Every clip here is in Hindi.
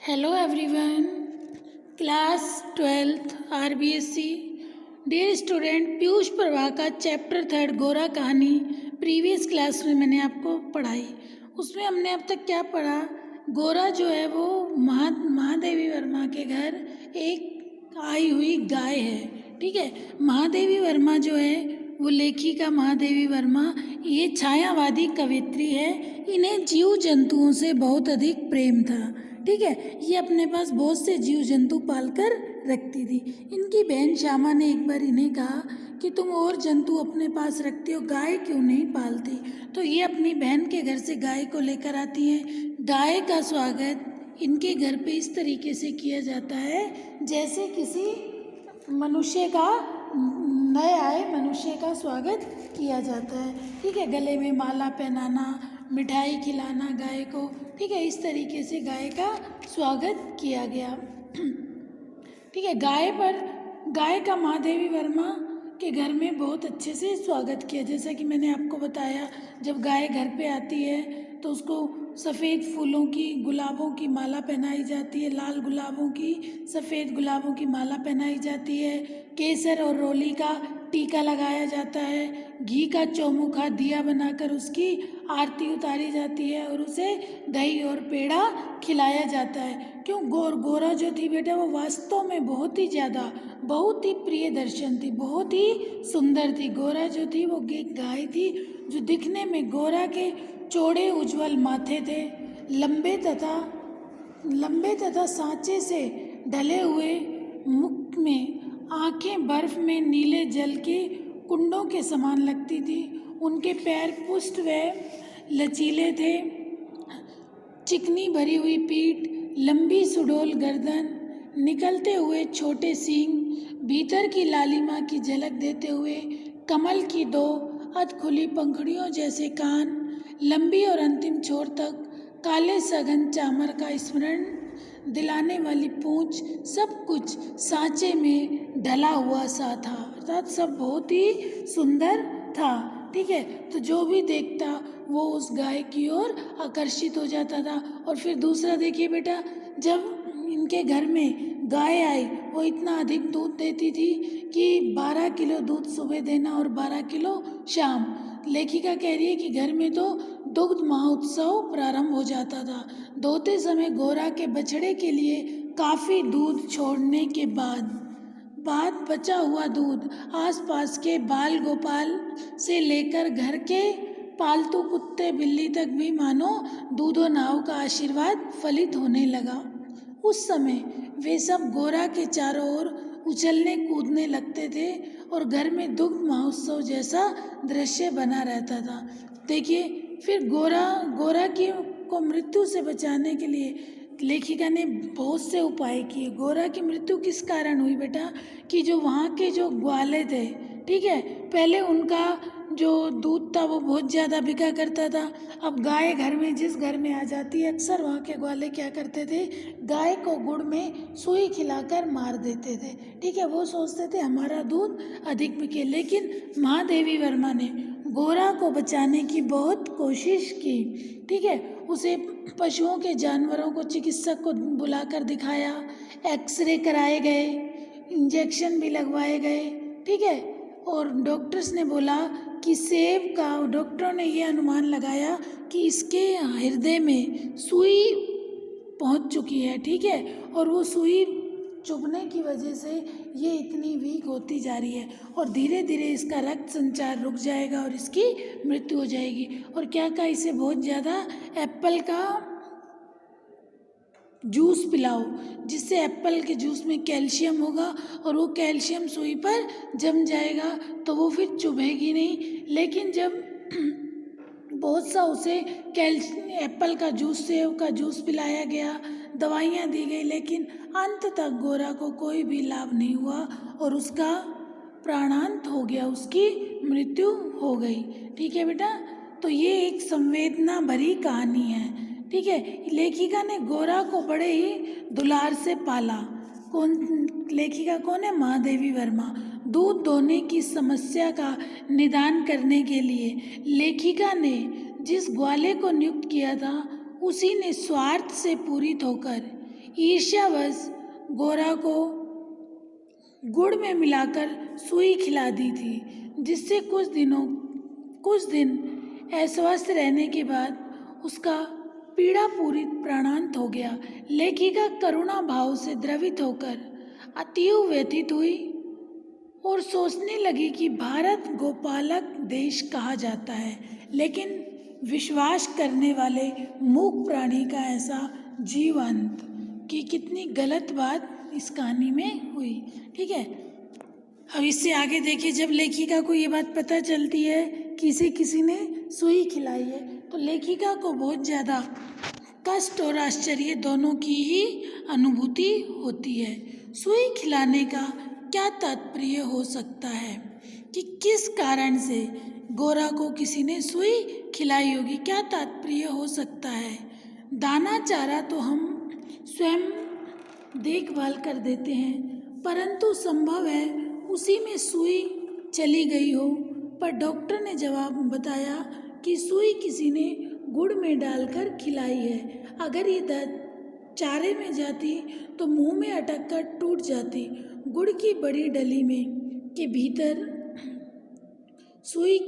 Hello everyone, class 12th RBSC. Dear student, Piyush Prabha का चैप्टर 3 गोरा कहानी प्रीवियस क्लास में मैंने आपको पढ़ाई। उसमें हमने अब तक क्या पढ़ा? गोरा जो है वो महादेवी वर्मा के घर एक आई हुई गाय है। ठीक है, महादेवी वर्मा जो है वो लेखिका महादेवी वर्मा ये छायावादी कवियत्री है। इन्हें जीव जंतुओं से बहुत अधिक प्रेम था। ठीक है, ये अपने पास बहुत से जीव जंतु पालकर रखती थी। इनकी बहन श्यामा ने एक बार इन्हें कहा कि तुम और जंतु अपने पास रखती हो, गाय क्यों नहीं पालती? तो ये अपनी बहन के घर से गाय को लेकर आती हैं। गाय का स्वागत इनके घर पे इस तरीके से किया जाता है जैसे किसी मनुष्य का नए आए मनुष्य का स्वागत किया जाता है। ठीक है, गले में माला पहनाना, मिठाई खिलाना गाय को। ठीक है, इस तरीके से गाय का स्वागत किया गया। ठीक है, गाय का महादेवी वर्मा के घर में बहुत अच्छे से स्वागत किया। जैसा कि मैंने आपको बताया, जब गाय घर पे आती है तो उसको सफ़ेद फूलों की, गुलाबों की माला पहनाई जाती है। लाल गुलाबों की, सफ़ेद गुलाबों की माला पहनाई जाती है। केसर और रोली का टीका लगाया जाता है। घी का चौमुखा दिया बनाकर उसकी आरती उतारी जाती है और उसे दही और पेड़ा खिलाया जाता है। क्यों? गोरा जो थी बेटा, वो वास्तव में बहुत ही प्रिय दर्शन थी, बहुत ही सुंदर थी। गोरा जो थी वो एक गाय थी जो दिखने में गोरा के चौड़े उज्जवल माथे थे, लंबे तथा सांचे से ढले हुए मुख में आंखें बर्फ में नीले जल के कुंडों के समान लगती थी। उनके पैर पुष्ट व लचीले थे। चिकनी भरी हुई पीठ, लंबी सुडौल गर्दन, निकलते हुए छोटे सींग, भीतर की लालिमा की झलक देते हुए कमल की दो अधखुली पंखुड़ियों जैसे कान, लंबी और अंतिम छोर तक काले सघन चामर का स्मरण दिलाने वाली पूंछ, सब कुछ सांचे में ढला हुआ सा था। अर्थात सब बहुत ही सुंदर था। ठीक है, तो जो भी देखता वो उस गाय की ओर आकर्षित हो जाता था। और फिर दूसरा देखिए बेटा, जब इनके घर में गाय आई, वो इतना अधिक दूध देती थी कि 12 किलो दूध सुबह देना और 12 किलो शाम। लेखिका कह रही है कि घर में तो दुग्ध महोत्सव प्रारंभ हो जाता था। दोते समय गोरा के बछड़े के लिए काफ़ी दूध छोड़ने के बाद बचा हुआ दूध आसपास के बाल गोपाल से लेकर घर के पालतू कुत्ते बिल्ली तक भी मानो दूधो नाव का आशीर्वाद फलित होने लगा। उस समय वे सब गोरा के चारों ओर उछलने कूदने लगते थे और घर में दुग्ध महोत्सव जैसा दृश्य बना रहता था। देखिए, फिर गोरा को मृत्यु से बचाने के लिए लेखिका ने बहुत से उपाय किए। गोरा की मृत्यु किस कारण हुई बेटा? कि जो वहाँ के जो ग्वाले थे, ठीक है, पहले उनका जो दूध था वो बहुत ज़्यादा बिका करता था। अब गाय घर में जिस घर में आ जाती है, अक्सर वहाँ के ग्वाले क्या करते थे, गाय को गुड़ में सुई खिलाकर मार देते थे। ठीक है, वो सोचते थे हमारा दूध अधिक बिके। लेकिन महादेवी वर्मा ने गोरा को बचाने की बहुत कोशिश की। ठीक है, उसे पशुओं के जानवरों को चिकित्सक को बुलाकर दिखाया, एक्सरे कराए गए, इंजेक्शन भी लगवाए गए। ठीक है, और डॉक्टर्स ने बोला कि डॉक्टरों ने ये अनुमान लगाया कि इसके हृदय में सुई पहुंच चुकी है। ठीक है, और वो सुई चुभने की वजह से ये इतनी वीक होती जा रही है और धीरे धीरे इसका रक्त संचार रुक जाएगा और इसकी मृत्यु हो जाएगी। और क्या कहा, इसे बहुत ज़्यादा एप्पल का जूस पिलाओ, जिससे एप्पल के जूस में कैल्शियम होगा और वो कैल्शियम सुई पर जम जाएगा तो वो फिर चुभेगी नहीं। लेकिन जब बहुत सा उसे एप्पल का जूस, सेब का जूस पिलाया गया, दवाइयाँ दी गई, लेकिन अंत तक गोरा को कोई भी लाभ नहीं हुआ और उसका प्राणांत हो गया, उसकी मृत्यु हो गई। ठीक है बेटा, तो ये एक संवेदना भरी कहानी है। ठीक है, लेखिका ने गोरा को बड़े ही दुलार से पाला। लेखिका कौन है? महादेवी वर्मा। दूध दोहने की समस्या का निदान करने के लिए लेखिका ने जिस ग्वाले को नियुक्त किया था, उसी ने स्वार्थ से पूरित होकर ईर्ष्यावश गोरा को गुड़ में मिलाकर सुई खिला दी थी, जिससे कुछ दिन अस्वस्थ रहने के बाद उसका पीड़ापूरित प्राणांत हो गया। लेखिका करुणा भाव से द्रवित होकर अतीव व्यथित हुई और सोचने लगी कि भारत गोपालक देश कहा जाता है, लेकिन विश्वास करने वाले मूक प्राणी का ऐसा जीवंत कि कितनी गलत बात इस कहानी में हुई। ठीक है, अब इससे आगे देखिए, जब लेखिका को ये बात पता चलती है कि इसे किसी ने सुई खिलाई है, तो लेखिका को बहुत ज़्यादा कष्ट और आश्चर्य दोनों की ही अनुभूति होती है। सुई खिलाने का क्या तात्पर्य हो सकता है कि किस कारण से गोरा को किसी ने सुई खिलाई होगी, क्या तात्पर्य हो सकता है। दाना चारा तो हम स्वयं देखभाल कर देते हैं, परंतु संभव है उसी में सुई चली गई हो। पर डॉक्टर ने जवाब बताया कि सुई किसी ने गुड़ में डालकर खिलाई है। अगर ये चारे में जाती तो मुंह में अटक कर टूट जाती। गुड़ की बड़ी डली में के भीतर सुई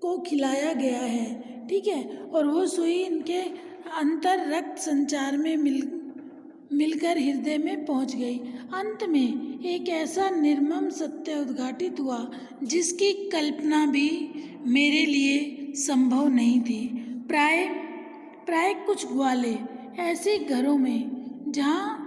को खिलाया गया है। ठीक है, और वो सुई इनके अंतर रक्त संचार में मिलकर हृदय में पहुंच गई। अंत में एक ऐसा निर्मम सत्य उद्घाटित हुआ जिसकी कल्पना भी मेरे लिए संभव नहीं थी। प्राय कुछ ग्वाले ऐसे घरों में जहां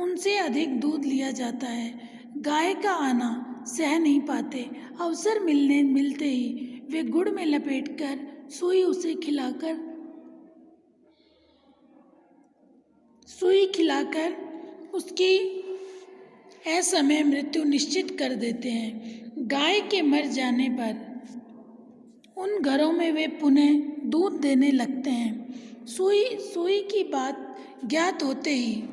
उनसे अधिक दूध लिया जाता है, गाय का आना सह नहीं पाते। अवसर मिलते ही वे गुड़ में लपेटकर सुई खिलाकर उसकी असमय मृत्यु निश्चित कर देते हैं। गाय के मर जाने पर उन घरों में वे पुनः दूध देने लगते हैं। सुई की बात ज्ञात होते ही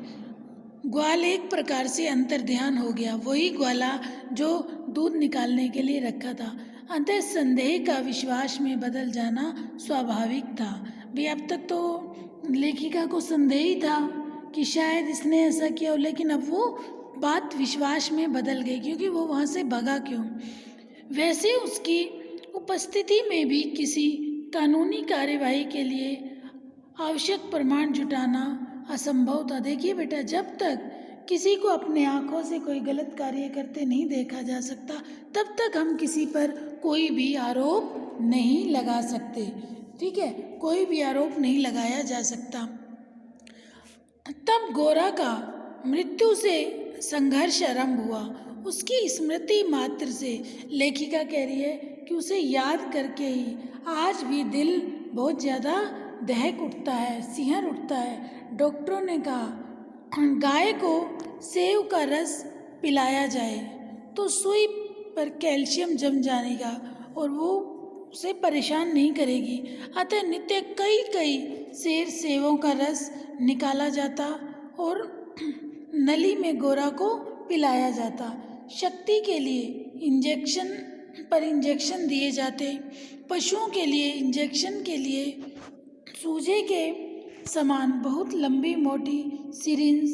ग्वाल एक प्रकार से अंतर्ध्यान हो गया, वही ग्वाला जो दूध निकालने के लिए रखा था। अतः संदेह का विश्वास में बदल जाना स्वाभाविक था। भी अब तक तो लेखिका को संदेह ही था कि शायद इसने ऐसा किया हो, लेकिन अब वो बात विश्वास में बदल गई, क्योंकि वो वहाँ से भगा क्यों। वैसे उसकी उपस्थिति में भी किसी कानूनी कार्यवाही के लिए आवश्यक प्रमाण जुटाना असंभव था। देखिए बेटा, जब तक किसी को अपने आँखों से कोई गलत कार्य करते नहीं देखा जा सकता, तब तक हम किसी पर कोई भी आरोप नहीं लगा सकते। ठीक है, कोई भी आरोप नहीं लगाया जा सकता। तब गोरा का मृत्यु से संघर्ष आरंभ हुआ। उसकी स्मृति मात्र से लेखिका कह रही है कि उसे याद करके ही आज भी दिल बहुत ज़्यादा दहक उठता है, सिहर उठता है। डॉक्टरों ने कहा गाय को सेव का रस पिलाया जाए तो सुई पर कैल्शियम जम जाएगा और वो उसे परेशान नहीं करेगी। अतः नित्य कई सेर सेवों का रस निकाला जाता और नली में गोरा को पिलाया जाता। शक्ति के लिए इंजेक्शन दिए जाते। पशुओं के लिए इंजेक्शन के लिए सूजे के समान बहुत लंबी मोटी सिरिंज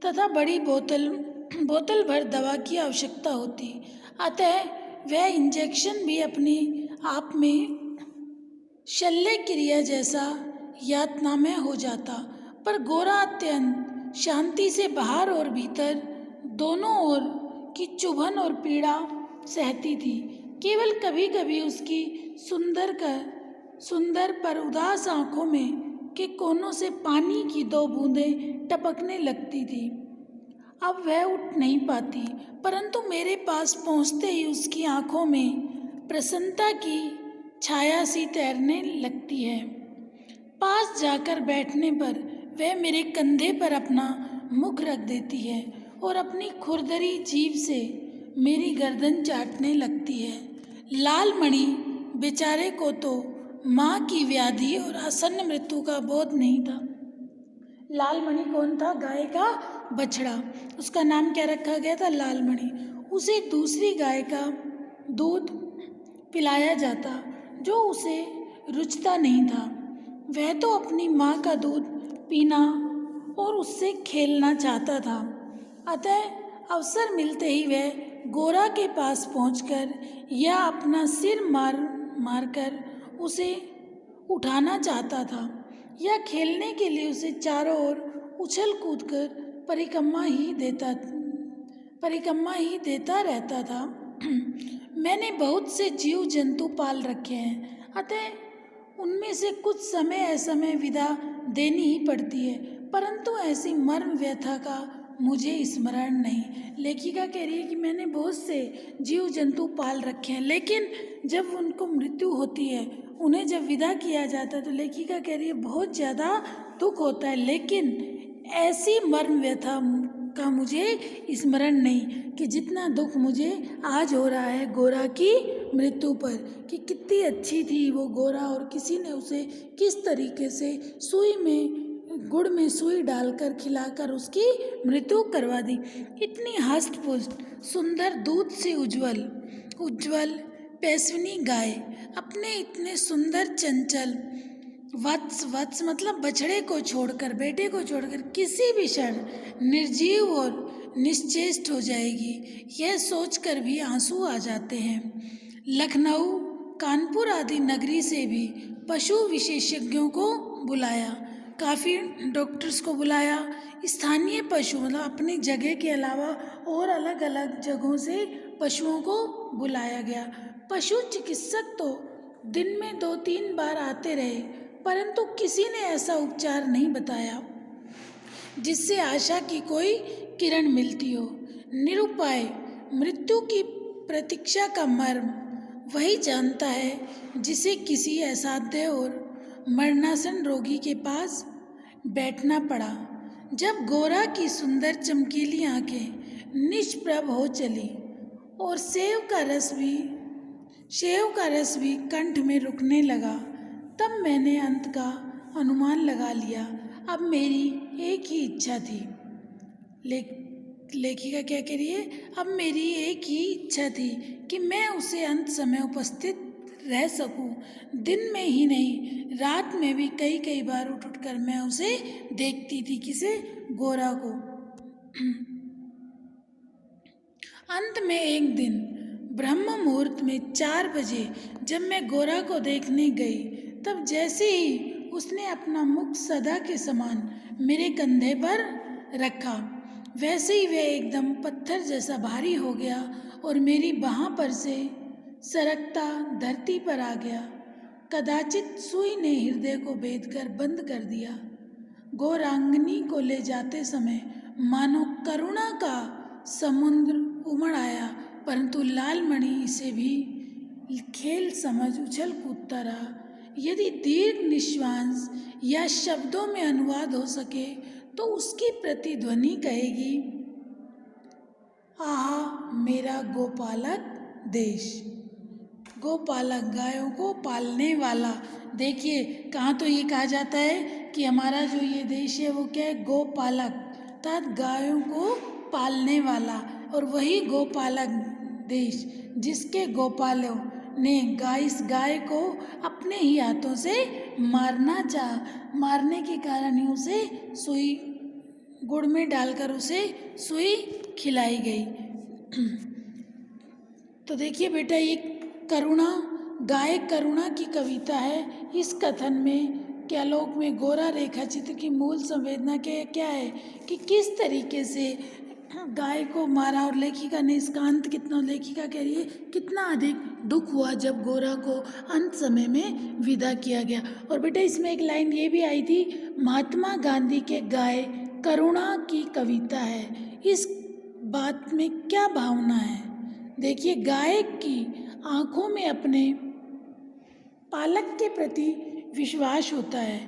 तथा बड़ी बोतल भर दवा की आवश्यकता होती। अतः वह इंजेक्शन भी अपने आप में शल्य क्रिया जैसा यातनामय हो जाता। पर गोरा अत्यंत शांति से बाहर और भीतर दोनों ओर की चुभन और पीड़ा सहती थी। केवल कभी कभी उसकी सुंदर पर उदास आंखों में के कोनों से पानी की 2 बूंदें टपकने लगती थी। अब वह उठ नहीं पाती, परंतु मेरे पास पहुंचते ही उसकी आंखों में प्रसन्नता की छाया सी तैरने लगती है। पास जाकर बैठने पर वह मेरे कंधे पर अपना मुख रख देती है और अपनी खुरदरी जीभ से मेरी गर्दन चाटने लगती है। लालमणि बेचारे को तो माँ की व्याधि और आसन्न मृत्यु का बोध नहीं था। लालमणि कौन था? गाय का बछड़ा। उसका नाम क्या रखा गया था? लालमणि। उसे दूसरी गाय का दूध पिलाया जाता जो उसे रुचता नहीं था। वह तो अपनी माँ का दूध पीना और उससे खेलना चाहता था। अतः अवसर मिलते ही वह गोरा के पास पहुंचकर या अपना सिर मारकर उसे उठाना चाहता था या खेलने के लिए उसे चारों ओर उछल कूद कर परिक्रमा ही देता रहता था। मैंने बहुत से जीव जंतु पाल रखे हैं, अतः उनमें से कुछ समय असमय विदा देनी ही पड़ती है, परंतु ऐसी मर्म व्यथा का मुझे स्मरण नहीं। लेखिका कह रही है कि मैंने बहुत से जीव जंतु पाल रखे हैं, लेकिन जब उनको मृत्यु होती है, उन्हें जब विदा किया जाता है, तो लेखिका कह रही है बहुत ज़्यादा दुख होता है, लेकिन ऐसी मर्म व्यथा का मुझे स्मरण नहीं कि जितना दुख मुझे आज हो रहा है गोरा की मृत्यु पर, कि कितनी अच्छी थी वो गोरा और किसी ने उसे किस तरीके से गुड़ में सुई डालकर खिलाकर उसकी मृत्यु करवा दी। इतनी हष्ट पुष्ट सुंदर दूध से उज्जवल पैसविनी गाय अपने इतने सुंदर चंचल वत्स मतलब बछड़े को छोड़कर, बेटे को छोड़कर किसी भी क्षण निर्जीव और निश्चेष्ट हो जाएगी, यह सोचकर भी आंसू आ जाते हैं। लखनऊ, कानपुर आदि नगरी से भी पशु विशेषज्ञों को बुलाया, काफ़ी डॉक्टर्स को बुलाया। स्थानीय पशु मतलब अपनी जगह के अलावा और अलग अलग जगहों से पशुओं को बुलाया गया। पशु चिकित्सक तो दिन में 2-3 बार आते रहे, परंतु किसी ने ऐसा उपचार नहीं बताया जिससे आशा की कोई किरण मिलती हो। निरुपाय मृत्यु की प्रतीक्षा का मर्म वही जानता है जिसे किसी असाध्य और मरणासन रोगी के पास बैठना पड़ा। जब गोरा की सुंदर चमकीली आंखें निष्प्रभ हो चली और सेव का रस भी कंठ में रुकने लगा, तब मैंने अंत का अनुमान लगा लिया। अब मेरी एक ही इच्छा थी। लेखिका क्या कह रही है? अब मेरी एक ही इच्छा थी कि मैं उसे अंत समय उपस्थित रह सकूं। दिन में ही नहीं, रात में भी कई बार उठकर मैं उसे देखती थी। किसे? गोरा को। अंत में एक दिन ब्रह्म मुहूर्त में 4 बजे जब मैं गोरा को देखने गई, तब जैसे ही उसने अपना मुख सदा के समान मेरे कंधे पर रखा, वैसे ही वह एकदम पत्थर जैसा भारी हो गया और मेरी बाह पर से सरकता धरती पर आ गया। कदाचित सुई ने हृदय को भेदकर बंद कर दिया। गौरांगनी को ले जाते समय मानो करुणा का समुद्र उमड़ आया, परंतु लालमणि इसे भी खेल समझ उछल कूदता रहा। यदि दीर्घ निश्वास या शब्दों में अनुवाद हो सके तो उसकी प्रतिध्वनि कहेगी, आहा मेरा गोपालक देश। गोपालक, गायों को पालने वाला। देखिए कहाँ तो ये कहा जाता है कि हमारा जो ये देश है वो क्या है? गोपालक, अर्थात गायों को पालने वाला। और वही गोपालक देश जिसके गोपालों ने इस गाय को अपने ही हाथों से मारने के कारण ही उसे सुई गुड़ में डालकर उसे सुई खिलाई गई। तो देखिए बेटा, ये गाय करुणा की कविता है। इस कथन में क्या लोक में गोरा रेखा चित्र की मूल संवेदना क्या है कि किस तरीके से गाय को मारा, और लेखिका ने इसका अंत कितना, लेखिका कह रही है कितना अधिक दुख हुआ जब गोरा को अंत समय में विदा किया गया। और बेटा इसमें एक लाइन ये भी आई थी, महात्मा गांधी के गाय करुणा की कविता है। इस बात में क्या भावना है? देखिए, गाय की आंखों में अपने पालक के प्रति विश्वास होता है।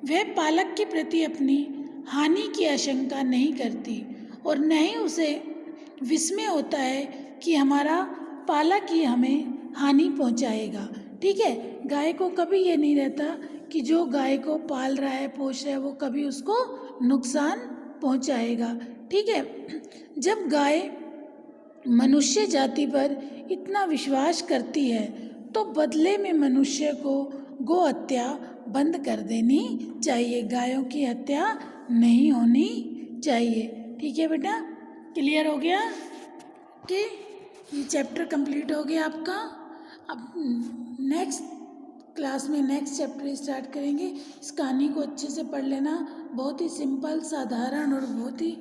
वह पालक के प्रति अपनी हानि की आशंका नहीं करती और न ही उसे विस्मय होता है कि हमारा पालक ही हमें हानि पहुंचाएगा। ठीक है, गाय को कभी ये नहीं रहता कि जो गाय को पाल रहा है, पोष रहा है, वो कभी उसको नुकसान पहुंचाएगा। ठीक है, जब गाय मनुष्य जाति पर इतना विश्वास करती है तो बदले में मनुष्य को गौ हत्या बंद कर देनी चाहिए। गायों की हत्या नहीं होनी चाहिए। ठीक है बेटा, क्लियर हो गया? ओके, ये चैप्टर कंप्लीट हो गया आपका। अब नेक्स्ट क्लास में नेक्स्ट चैप्टर स्टार्ट करेंगे। इस कहानी को अच्छे से पढ़ लेना। बहुत ही सिंपल, साधारण और बहुत ही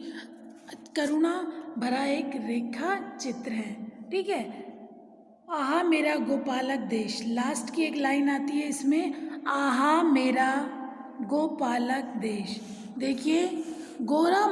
करुणा भरा एक रेखा चित्र है। ठीक है, आहा मेरा गोपालक देश, लास्ट की एक लाइन आती है इसमें, आहा मेरा गोपालक देश। देखिए, गोरा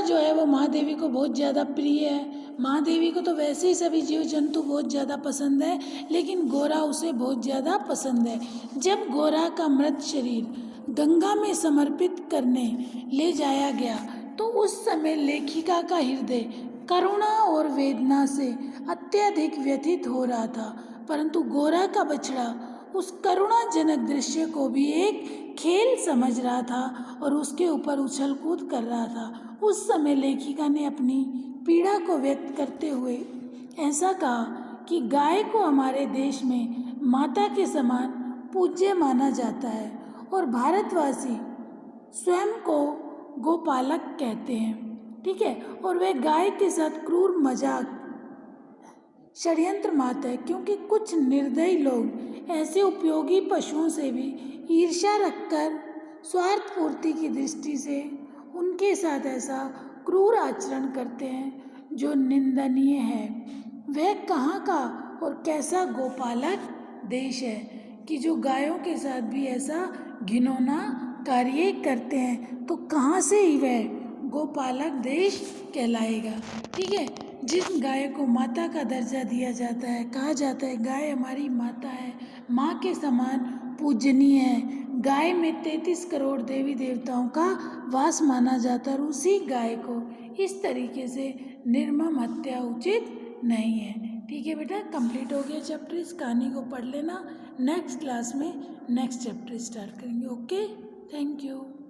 जो है वो महादेवी को बहुत ज़्यादा प्रिय है। महादेवी को तो वैसे ही सभी जीव जंतु बहुत ज़्यादा पसंद है, लेकिन गोरा उसे बहुत ज़्यादा पसंद है। जब गोरा का मृत शरीर गंगा में समर्पित करने ले जाया गया तो उस समय लेखिका का हृदय करुणा और वेदना से अत्यधिक व्यथित हो रहा था, परंतु गोरा का बछड़ा उस करुणाजनक दृश्य को भी एक खेल समझ रहा था और उसके ऊपर उछल कूद कर रहा था। उस समय लेखिका ने अपनी पीड़ा को व्यक्त करते हुए ऐसा कहा कि गाय को हमारे देश में माता के समान पूज्य माना जाता है और भारतवासी स्वयं को गोपालक कहते हैं। ठीक है, और वह गाय के साथ क्रूर मजाक षड्यंत्र मात्र है, क्योंकि कुछ निर्दयी लोग ऐसे उपयोगी पशुओं से भी ईर्ष्या रखकर स्वार्थ पूर्ति की दृष्टि से उनके साथ ऐसा क्रूर आचरण करते हैं जो निंदनीय है। वह कहाँ का और कैसा गोपालक देश है कि जो गायों के साथ भी ऐसा घिनौना कार्य करते हैं, तो कहाँ से ही वह गोपालक देश कहलाएगा। ठीक है, जिस गाय को माता का दर्जा दिया जाता है, कहा जाता है गाय हमारी माता है, माँ के समान पूजनीय है, गाय में 33 करोड़ देवी देवताओं का वास माना जाता है, और उसी गाय को इस तरीके से निर्मम हत्या उचित नहीं है। ठीक है बेटा, कंप्लीट हो गया चैप्टर। इस कहानी को पढ़ लेना। नेक्स्ट क्लास में नेक्स्ट चैप्टर स्टार्ट करेंगे। Okay, thank you.